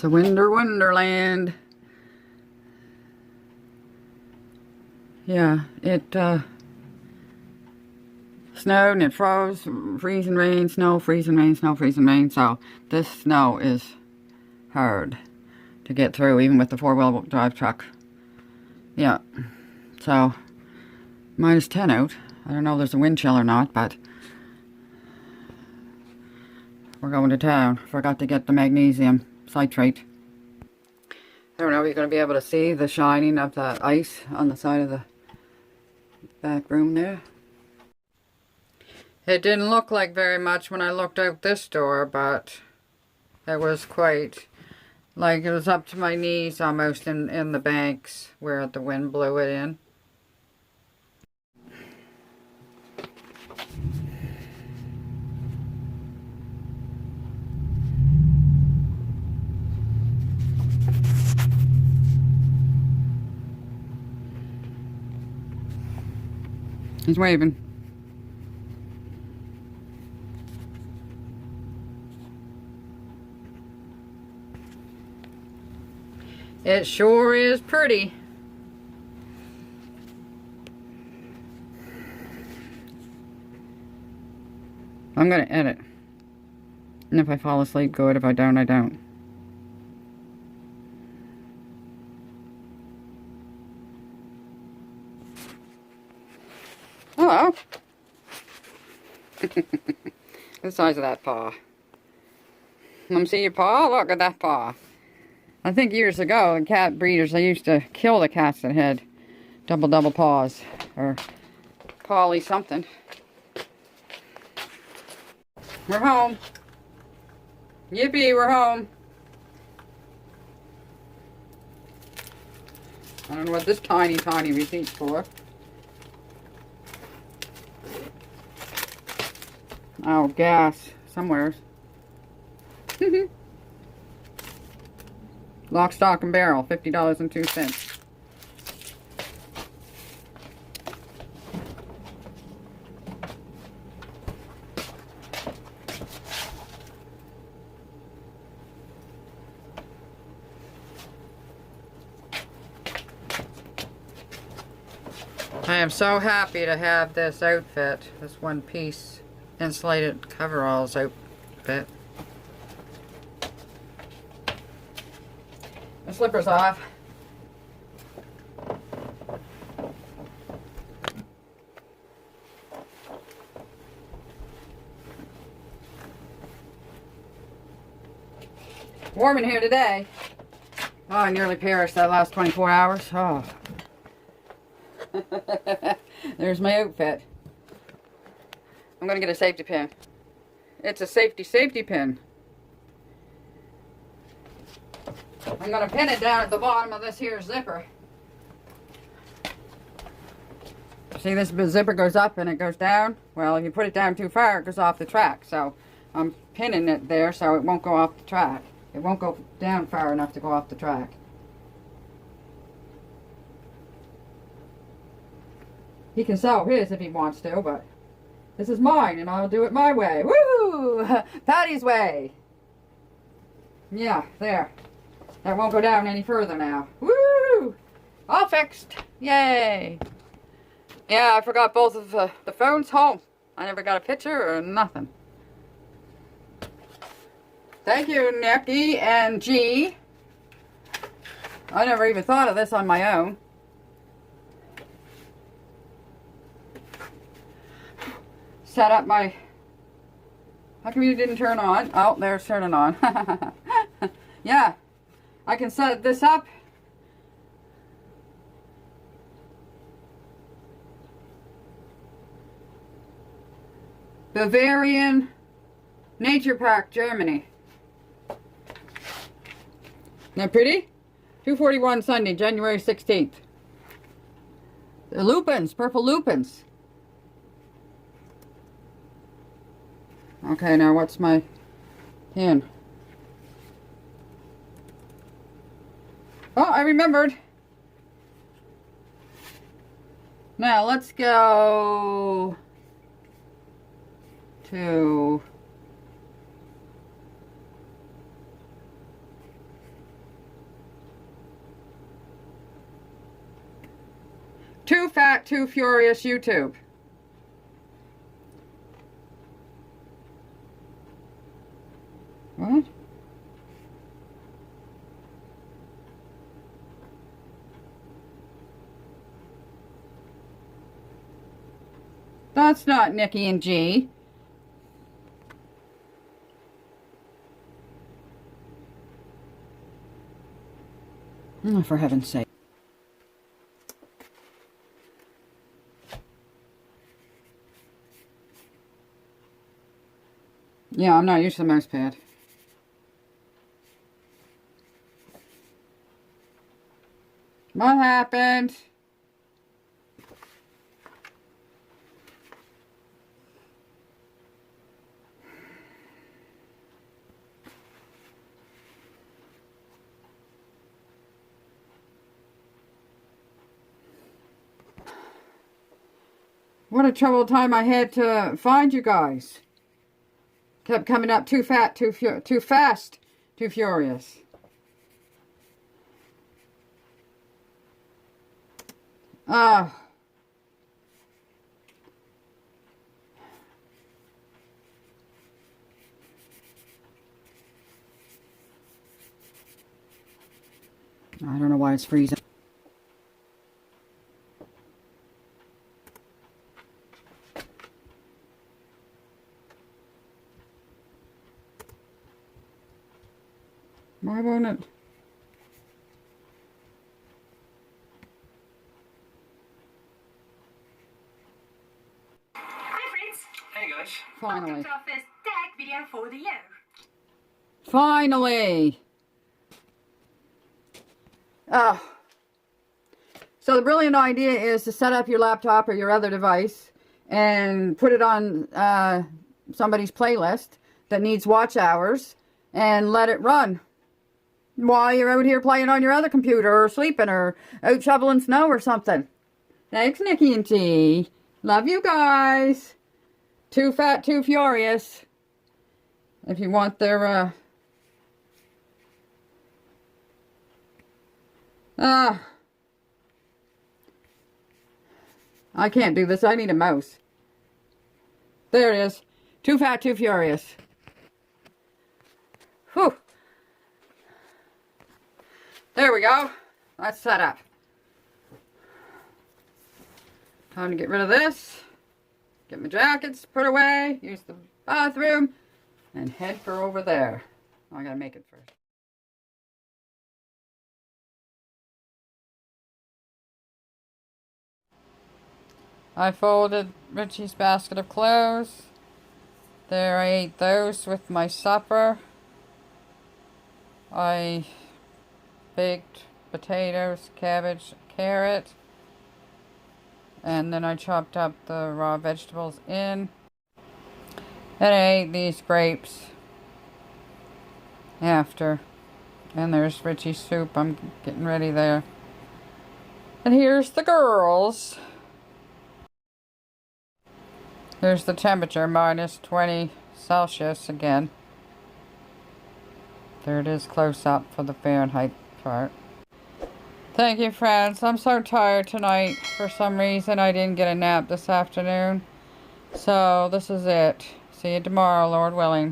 It's a winter wonderland. Yeah, it snowed and it froze, freezing rain, snow, freezing rain, snow, freezing rain. So this snow is hard to get through, even with the four-wheel drive truck. Yeah, so -10 out. I don't know if there's a wind chill or not, but we're going to town. Forgot to get the magnesium citrate. I don't know if you're going to be able to see the shining of the ice on the side of the back room there. It didn't look like very much when I looked out this door, but it was quite, like it was up to my knees almost in the banks where the wind blew it in. He's waving. It sure is pretty. I'm going to edit. And if I fall asleep, good. If I don't, I don't. Hello. The size of that paw. Let me see your paw. Look at that paw. I think years ago, in cat breeders, they used to kill the cats that had double paws. Or Polly something. We're home. Yippee, we're home. I don't know what this tiny receipt's for. Oh, gas. Somewhere. Lock, stock, and barrel. $50.02. I am so happy to have this outfit. This one-piece insulated coveralls outfit. The slippers off. Warm in here today. Oh, I nearly perished that last 24 hours. Oh. There's my outfit. I'm gonna get a safety pin. It's a safety pin. I'm going to pin it down at the bottom of this here zipper. See, this zipper goes up and it goes down. Well, if you put it down too far, it goes off the track. So I'm pinning it there so it won't go off the track. It won't go down far enough to go off the track. He can sew his if he wants to, but this is mine and I'll do it my way. Woo! Patty's way. Yeah, there. That won't go down any further now. Woo! All fixed. Yay! Yeah, I forgot both of the phones home. I never got a picture or nothing. Thank you, Nicky and G. I never even thought of this on my own. Set up my... How come you didn't turn on? Oh, there's turning on. Yeah. I can set this up. Bavarian Nature Park, Germany. Isn't that pretty? 2:41 Sunday, January 16th. The lupins, purple lupins. Okay, now what's my pin? Oh, I remembered. Now let's go to Fat, Too Furious YouTube. What? That's not Nikki and G. Oh, for heaven's sake. Yeah, I'm not used to the mouse pad. What happened? What a troubled time I had to find you guys. Kept coming up too fat, too fast, too furious. I don't know why it's freezing. Why won't it? Hi friends! Hey guys. Finally. Welcome to our first tag video for the year. Finally! So the brilliant idea is to set up your laptop or your other device and put it on somebody's playlist that needs watch hours and let it run while you're out here playing on your other computer or sleeping or out shoveling snow or something. Thanks, Nikki and T. Love you guys. Too Fat, Too Furious. If you want their, I can't do this. I need a mouse. There it is. Too Fat, Too Furious. Whew. There we go. That's set up. Time to get rid of this. Get my jackets put away. Use the bathroom. And head for over there. Oh, I gotta make it first. I folded Richie's basket of clothes. There, I ate those with my supper. I baked potatoes, cabbage, carrot. And then I chopped up the raw vegetables in. And I ate these grapes after. And there's Richie's soup. I'm getting ready there. And here's the girls. Here's the temperature, minus 20 Celsius again. There it is close up for the Fahrenheit part. Thank you, friends. I'm so tired tonight. For some reason, I didn't get a nap this afternoon. So, this is it. See you tomorrow, Lord willing.